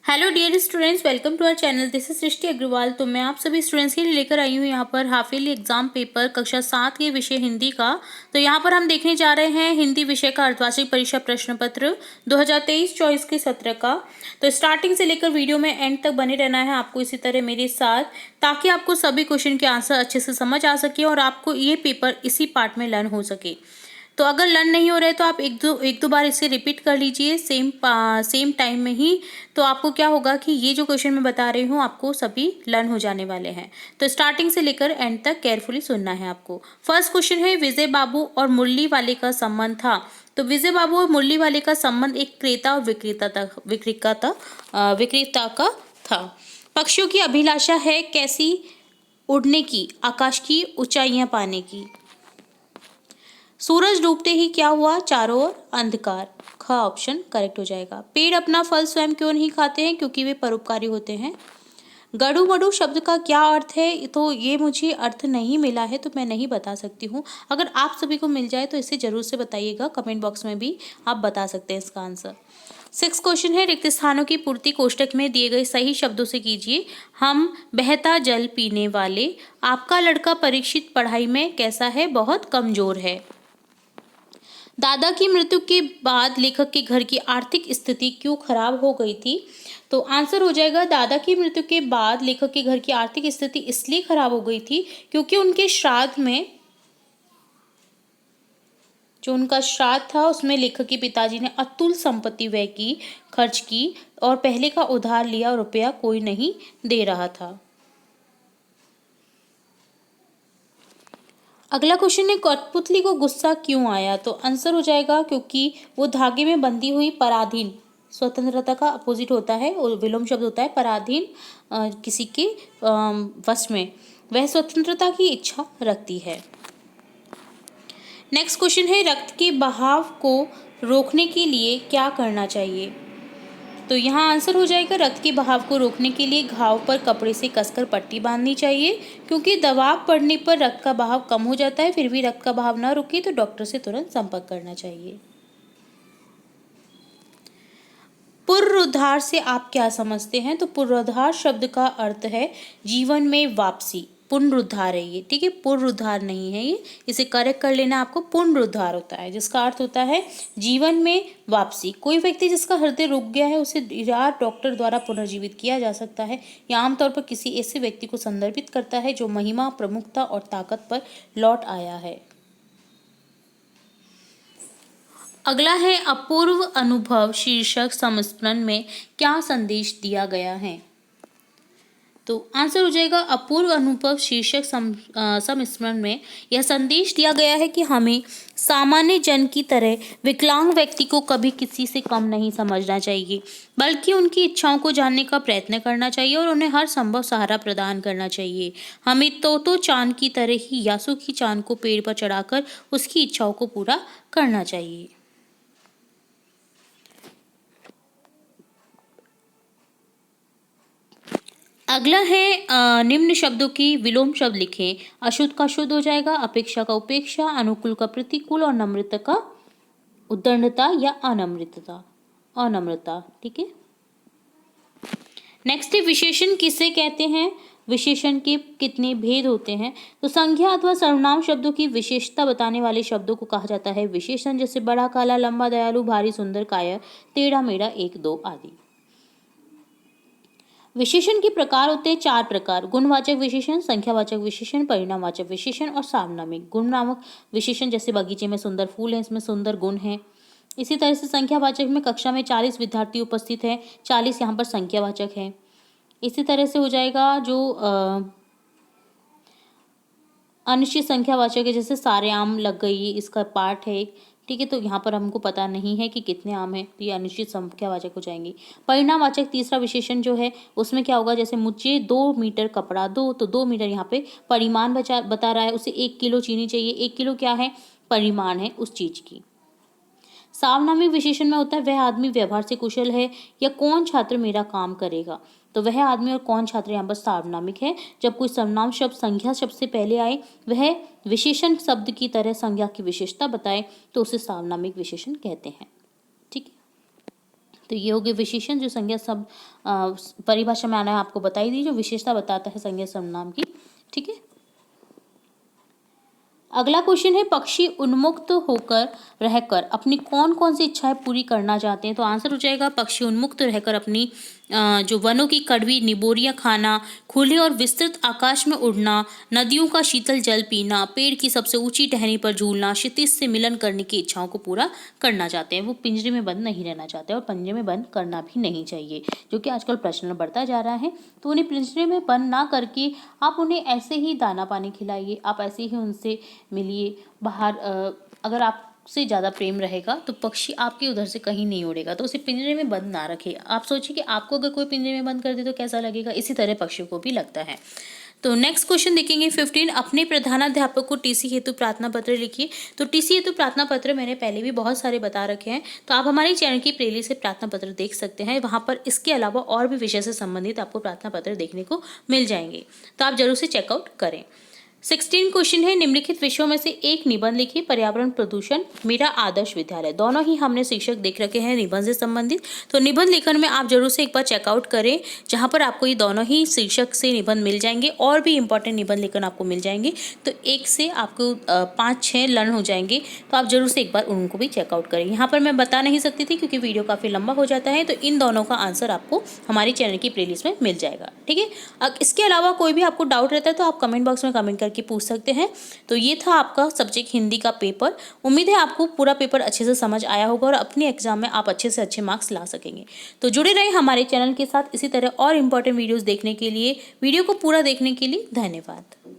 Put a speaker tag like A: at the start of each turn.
A: Hello dear students, welcome to our channel. This is Srishti Agarwal. तो मैं आप सभी स्टूडेंट्स के लिए लेकर आई हूँ यहाँ पर हाफ ईयरली एग्जाम पेपर कक्षा 7 के विषय हिंदी का। तो यहाँ पर हम देखने जा रहे हैं हिंदी विषय का अर्धवार्षिक परीक्षा प्रश्न पत्र 2023-24 के सत्र का। तो स्टार्टिंग से लेकर वीडियो में एंड तक बने रहना है आपको इसी तरह मेरे साथ, ताकि आपको सभी क्वेश्चन के आंसर अच्छे से समझ आ सके और आपको ये पेपर इसी पार्ट में लर्न हो सके। तो अगर लर्न नहीं हो रहा है तो आप एक दो बार इसे रिपीट कर लीजिए सेम टाइम में ही। तो आपको क्या होगा कि ये जो क्वेश्चन मैं बता रही हूँ आपको सभी लर्न हो जाने वाले हैं। तो स्टार्टिंग से लेकर एंड तक केयरफुली सुनना है आपको। फर्स्ट क्वेश्चन है, विजय बाबू और मुरली वाले का संबंध था। तो विजय बाबू और मुरली वाले का संबंध एक क्रेता और विक्रेता का था। पक्षियों की अभिलाषा है कैसी? उड़ने की, आकाश की ऊंचाइयां पाने की। सूरज डूबते ही क्या हुआ? चारों ओर अंधकार। ख ऑप्शन करेक्ट हो जाएगा। पेड़ अपना फल स्वयं क्यों नहीं खाते हैं? क्योंकि वे परोपकारी होते हैं। गड़ू मडू शब्द का क्या अर्थ है? तो ये मुझे अर्थ नहीं मिला है तो मैं नहीं बता सकती हूँ। अगर आप सभी को मिल जाए तो इसे जरूर से बताइएगा, कमेंट बॉक्स में भी आप बता सकते हैं इसका आंसर। 6 क्वेश्चन है, रिक्त स्थानों की पूर्ति कोष्टक में दिए गए सही शब्दों से कीजिए। हम बहता जल पीने वाले। आपका लड़का परीक्षित पढ़ाई में कैसा है? बहुत कमजोर है। दादा की मृत्यु के बाद लेखक के घर की आर्थिक स्थिति क्यों खराब हो गई थी? तो आंसर हो जाएगा, दादा की मृत्यु के बाद लेखक के घर की आर्थिक स्थिति इसलिए खराब हो गई थी क्योंकि उनके श्राद्ध में, जो उनका श्राद्ध था उसमें लेखक के पिताजी ने अतुल संपत्ति व्यय की, खर्च की और पहले का उधार लिया और रुपया कोई नहीं दे रहा था। अगला क्वेश्चन है, कठपुतली को गुस्सा क्यों आया? तो आंसर हो जाएगा क्योंकि वो धागे में बंधी हुई पराधीन, स्वतंत्रता का अपोजिट होता है और विलोम शब्द होता है पराधीन, किसी के वश में, वह स्वतंत्रता की इच्छा रखती है। नेक्स्ट क्वेश्चन है, रक्त के बहाव को रोकने के लिए क्या करना चाहिए? तो यहाँ आंसर हो जाएगा, रक्त के बहाव को रोकने के लिए घाव पर कपड़े से कसकर पट्टी बांधनी चाहिए, क्योंकि दबाव पड़ने पर रक्त का बहाव कम हो जाता है। फिर भी रक्त का बहाव ना रुके तो डॉक्टर से तुरंत संपर्क करना चाहिए। पुनरुद्धार से आप क्या समझते हैं? तो पुनरुद्धार शब्द का अर्थ है जीवन में वापसी। पुनरुद्धार है ये, ठीक है, पुनरुद्धार नहीं है ये, इसे करेक्ट कर लेना आपको। पुनरुद्धार होता है जिसका अर्थ होता है जीवन में वापसी। कोई व्यक्ति जिसका हृदय रुक गया है उसे डॉक्टर द्वारा पुनर्जीवित किया जा सकता है। यह आमतौर पर किसी ऐसे व्यक्ति को संदर्भित करता है जो महिमा, प्रमुखता और ताकत पर लौट आया है। अगला है, अपूर्व अनुभव शीर्षक संस्मरण में क्या संदेश दिया गया है? तो आंसर हो जाएगा, अपूर्व अनुभव शीर्षक संस्मरण में यह संदेश दिया गया है कि हमें सामान्य जन की तरह विकलांग व्यक्ति को कभी किसी से कम नहीं समझना चाहिए, बल्कि उनकी इच्छाओं को जानने का प्रयत्न करना चाहिए और उन्हें हर संभव सहारा प्रदान करना चाहिए। हमें तो चांद की तरह ही यासु की चांद को पेड़ पर चढ़ाकर उसकी इच्छाओं को पूरा करना चाहिए। अगला है, निम्न शब्दों की विलोम शब्द लिखें। अशुद्ध का शुद्ध हो जाएगा, अपेक्षा का उपेक्षा, अनुकूल का प्रतिकूल और नम्रता का उद्दंडता या अनम्रता, ठीक है। नेक्स्ट है, विशेषण किसे कहते हैं? विशेषण के कितने भेद होते हैं? तो संज्ञा अथवा सर्वनाम शब्दों की विशेषता बताने वाले शब्दों को कहा जाता है विशेषण, जैसे बड़ा, काला, लंबा, दयालु, भारी, सुंदर, काया, टेढ़ा मेढ़ा, 1 2 आदि। विशेषण के प्रकार होते हैं 4 प्रकार: गुणवाचक विशेषण, संख्यावाचक विशेषण, परिणामवाचक विशेषण और सार्वनामिक। गुण नामक विशेषण, जैसे बगीचे में सुंदर फूल है, इसमें सुंदर गुण है। इसी तरह से संख्यावाचक में कक्षा में 40 विद्यार्थी उपस्थित हैं, 40 यहाँ पर संख्यावाचक है। इसी तरह से हो जाएगा जो अनिश्चित संख्यावाचक है, जैसे सारे आम लग गई, इसका पार्ट है एक, ठीक है। तो यहाँ पर हमको पता नहीं है कि कितने आम हैं, तो ये अनिश्चित संख्यावाचक हो जाएंगे। परिणामवाचक तीसरा विशेषण जो है उसमें क्या होगा, जैसे मुझे 2 मीटर कपड़ा दो, तो 2 मीटर यहाँ पे परिमाण बता रहा है, उसे 1 किलो चीनी चाहिए। 1 किलो क्या है? परिमाण है उस चीज की। सार्वनामिक विशेषण में होता है वह आदमी व्यवहार से कुशल है, या कौन छात्र मेरा काम करेगा। तो वह आदमी और कौन छात्र यहाँ पर सार्वनामिक है। जब कोई सर्वनाम शब्द संज्ञा शब्द से पहले आए, वह विशेषण शब्द की तरह संज्ञा की विशेषता बताए, तो उसे सार्वनामिक विशेषण कहते हैं, ठीक है। तो ये हो गए विशेषण जो संज्ञा शब्द परिभाषा में आना है आपको बताई दी, जो विशेषता बताता है संज्ञा सर्वनाम की। ठीक है, अगला क्वेश्चन है पक्षी उन्मुक्त होकर रहकर अपनी कौन कौन सी इच्छाएं पूरी करना चाहते हैं। तो आंसर हो जाएगा पक्षी उन्मुक्त रहकर अपनी जो वनों की कड़वी निबोरियां खाना, खुले और विस्तृत आकाश में उड़ना, नदियों का शीतल जल पीना, पेड़ की सबसे ऊंची टहनी पर झूलना, क्षितिज से मिलन करने की इच्छाओं को पूरा करना चाहते हैं। वो पिंजरे में बंद नहीं रहना चाहते और पिंजरे में बंद करना भी नहीं चाहिए, जो कि आजकल प्रचलन बढ़ता जा रहा है। तो उन्हें पिंजरे में बंद ना करके आप उन्हें ऐसे ही दाना पानी खिलाइए, आप ऐसे ही उनसे मिलिए बाहर। अगर आपसे ज़्यादा प्रेम रहेगा तो पक्षी आपके उधर से कहीं नहीं उड़ेगा, तो उसे पिंजरे में बंद ना रखें। आप सोचिए कि आपको अगर कोई पिंजरे में बंद कर दे तो कैसा लगेगा, इसी तरह पक्षियों को भी लगता है। तो नेक्स्ट क्वेश्चन देखेंगे 15, अपने प्रधानाध्यापक को टीसी हेतु प्रार्थना पत्र लिखिए। तो टीसी हेतु प्रार्थना पत्र मैंने पहले भी बहुत सारे बता रखे हैं, तो आप हमारे चैनल की प्लेलिस्ट से प्रार्थना पत्र देख सकते हैं। वहाँ पर इसके अलावा और भी विषय से संबंधित आपको प्रार्थना पत्र देखने को मिल जाएंगे, तो आप जरूर से चेकआउट करें। 16 क्वेश्चन है, निम्नलिखित विषयों में से एक निबंध लिखिए। पर्यावरण प्रदूषण, मेरा आदर्श विद्यालय, दोनों ही हमने शीर्षक देख रखे हैं निबंध से संबंधित। तो निबंध लेखन में आप जरूर से एक बार चेकआउट करें, जहां पर आपको ये दोनों ही शीर्षक से निबंध मिल जाएंगे और भी इंपॉर्टेंट निबंध लेखन आपको मिल जाएंगे। तो एक से आपको 5-6 लर्न हो जाएंगे, तो आप जरूर से एक बार उनको भी चेकआउट करें। यहाँ पर मैं बता नहीं सकती थी क्योंकि वीडियो काफ़ी लंबा हो जाता है, तो इन दोनों का आंसर आपको हमारी चैनल की प्लेलिस्ट में मिल जाएगा। ठीक है, इसके अलावा कोई भी आपको डाउट रहता है तो आप कमेंट बॉक्स में कमेंट करके पूछ सकते हैं। तो ये था आपका सब्जेक्ट हिंदी का पेपर। उम्मीद है आपको पूरा पेपर अच्छे से समझ आया होगा और अपने एग्जाम में आप अच्छे से अच्छे मार्क्स ला सकेंगे। तो जुड़े रहें हमारे चैनल के साथ इसी तरह और इम्पोर्टेंट वीडियोस देखने के लिए। वीडियो को पूरा देखने के लिए धन्यवाद।